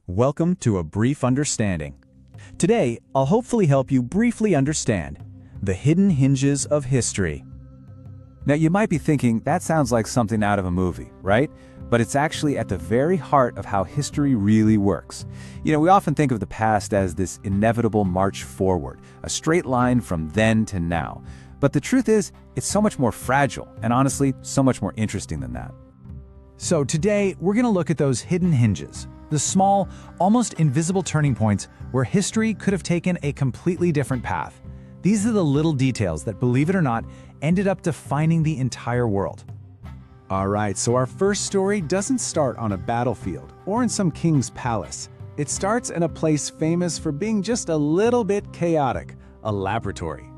Welcome to A Brief Understanding. Today, I'll hopefully help you briefly understand the hidden hinges of history. Now, you might be thinking, that sounds like something out of a movie, right? But it's actually at the very heart of how history really works. We often think of the past as this inevitable march forward, a straight line from then to now. But the truth is, it's so much more fragile, and honestly, so much more interesting than that. So today, we're going to look at those hidden hinges, the small, almost invisible turning points where history could have taken a completely different path. These are the little details that, believe it or not, ended up defining the entire world. All right, so our first story doesn't start on a battlefield or in some king's palace. It starts in a place famous for being just a little bit chaotic, a laboratory.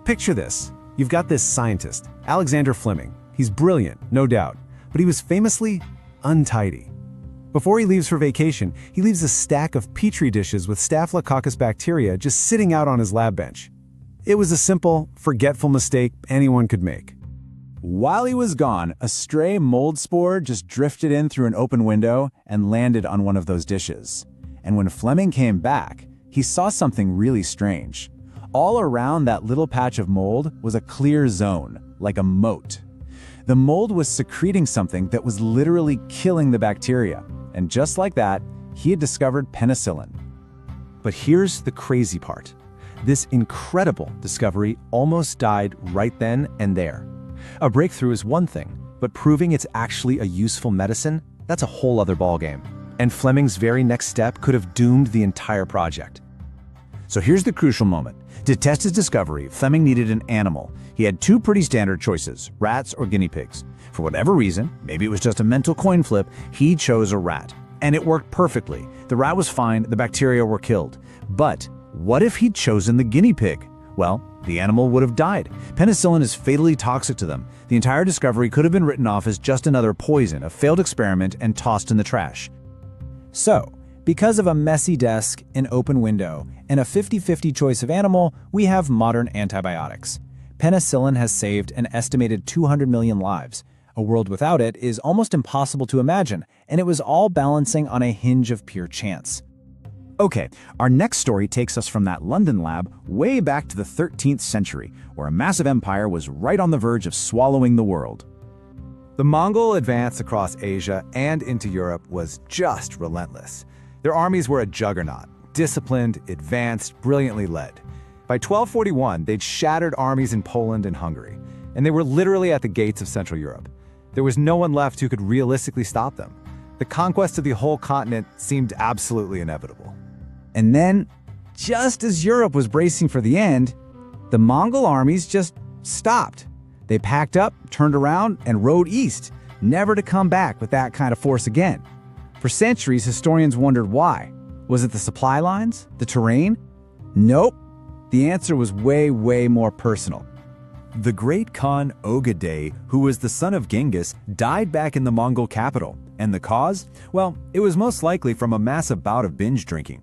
Picture this. You've got this scientist, Alexander Fleming. He's brilliant, no doubt, but he was famously untidy. Before he leaves for vacation, he leaves a stack of petri dishes with Staphylococcus bacteria just sitting out on his lab bench. It was a simple, forgetful mistake anyone could make. While he was gone, a stray mold spore just drifted in through an open window and landed on one of those dishes. And when Fleming came back, he saw something really strange. All around that little patch of mold was a clear zone, like a moat. The mold was secreting something that was literally killing the bacteria. And just like that, he had discovered penicillin. But here's the crazy part. This incredible discovery almost died right then and there. A breakthrough is one thing, but proving it's actually a useful medicine, that's a whole other ballgame. And Fleming's very next step could have doomed the entire project. So here's the crucial moment. To test his discovery, Fleming needed an animal. He had two pretty standard choices, rats or guinea pigs. For whatever reason, maybe it was just a mental coin flip, he chose a rat. And it worked perfectly. The rat was fine, the bacteria were killed. But what if he'd chosen the guinea pig? Well, the animal would have died. Penicillin is fatally toxic to them. The entire discovery could have been written off as just another poison, a failed experiment, and tossed in the trash. So, because of a messy desk, an open window, and a 50-50 choice of animal, we have modern antibiotics. Penicillin has saved an estimated 200 million lives. A world without it is almost impossible to imagine, and it was all balancing on a hinge of pure chance. Okay, our next story takes us from that London lab way back to the 13th century, where a massive empire was right on the verge of swallowing the world. The Mongol advance across Asia and into Europe was just relentless. Their armies were a juggernaut, disciplined, advanced, brilliantly led. By 1241, they'd shattered armies in Poland and Hungary, and they were literally at the gates of Central Europe. There was no one left who could realistically stop them. The conquest of the whole continent seemed absolutely inevitable. And then, just as Europe was bracing for the end, the Mongol armies just stopped. They packed up, turned around, and rode east, never to come back with that kind of force again. For centuries, historians wondered why. Was it the supply lines? The terrain? Nope. The answer was way more personal. The great Khan Ogedei, who was the son of Genghis, died back in the Mongol capital. And the cause? Well, it was most likely from a massive bout of binge drinking.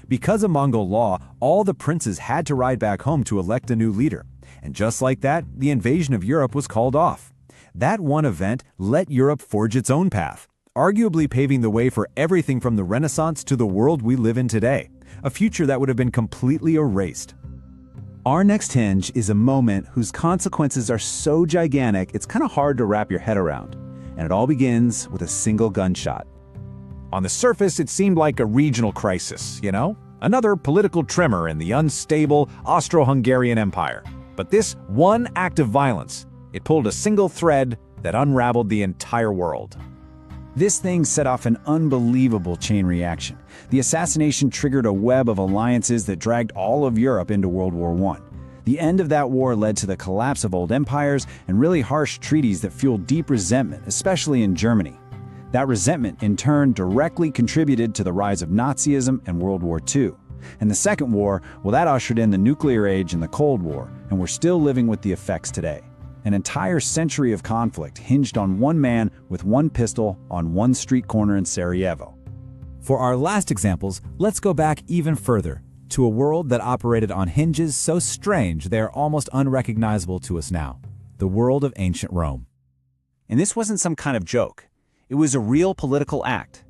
Because of Mongol law, all the princes had to ride back home to elect a new leader. And just like that, the invasion of Europe was called off. That one event let Europe forge its own path, arguably paving the way for everything from the Renaissance to the world we live in today, a future that would have been completely erased. Our next hinge is a moment whose consequences are so gigantic it's kind of hard to wrap your head around. And it all begins with a single gunshot. On the surface, it seemed like a regional crisis, another political tremor in the unstable Austro-Hungarian Empire. But this one act of violence, it pulled a single thread that unraveled the entire world. This thing set off an unbelievable chain reaction. The assassination triggered a web of alliances that dragged all of Europe into World War I. The end of that war led to the collapse of old empires and really harsh treaties that fueled deep resentment, especially in Germany. That resentment, in turn, directly contributed to the rise of Nazism and World War II. And the Second War, well, that ushered in the nuclear age and the Cold War, and we're still living with the effects today. An entire century of conflict hinged on one man with one pistol on one street corner in Sarajevo. For our last examples, let's go back even further, to a world that operated on hinges so strange they are almost unrecognizable to us now, the world of ancient Rome. And this wasn't some kind of joke. It was a real political act.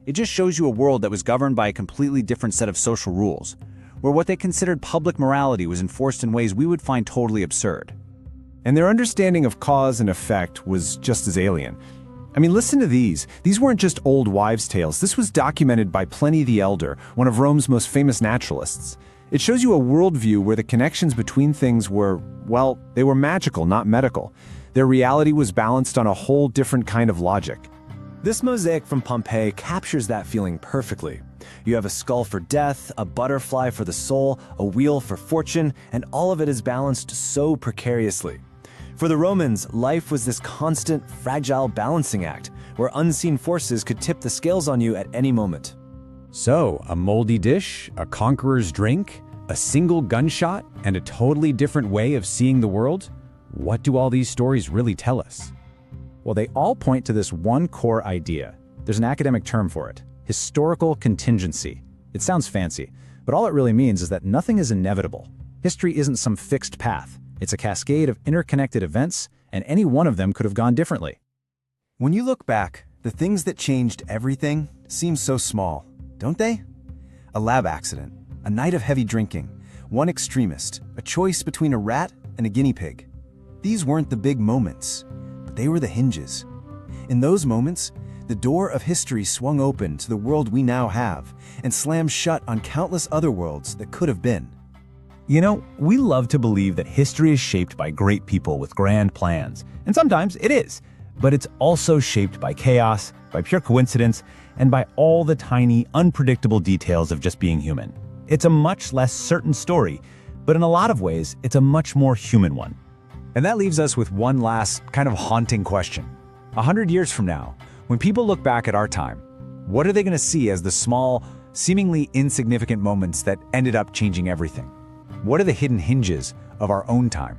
It just shows you a world that was governed by a completely different set of social rules, where what they considered public morality was enforced in ways we would find totally absurd. And their understanding of cause and effect was just as alien. I mean, listen to these. These weren't just old wives' tales. This was documented by Pliny the Elder, one of Rome's most famous naturalists. It shows you a worldview where the connections between things were, well, they were magical, not medical. Their reality was balanced on a whole different kind of logic. This mosaic from Pompeii captures that feeling perfectly. You have a skull for death, a butterfly for the soul, a wheel for fortune, and all of it is balanced so precariously. For the Romans, life was this constant, fragile balancing act, where unseen forces could tip the scales on you at any moment. So, a moldy dish, a conqueror's drink, a single gunshot, and a totally different way of seeing the world? What do all these stories really tell us? Well, they all point to this one core idea. There's an academic term for it: historical contingency. It sounds fancy, but all it really means is that nothing is inevitable. History isn't some fixed path. It's a cascade of interconnected events, and any one of them could have gone differently. When you look back, the things that changed everything seem so small, don't they? A lab accident, a night of heavy drinking, one extremist, a choice between a rat and a guinea pig. These weren't the big moments, but they were the hinges. In those moments, the door of history swung open to the world we now have and slammed shut on countless other worlds that could have been. You know, we love to believe that history is shaped by great people with grand plans, and sometimes it is, but it's also shaped by chaos, by pure coincidence, and by all the tiny, unpredictable details of just being human. It's a much less certain story, but in a lot of ways, it's a much more human one. And that leaves us with one last kind of haunting question. 100 years from now, when people look back at our time, what are they going to see as the small, seemingly insignificant moments that ended up changing everything? What are the hidden hinges of our own time?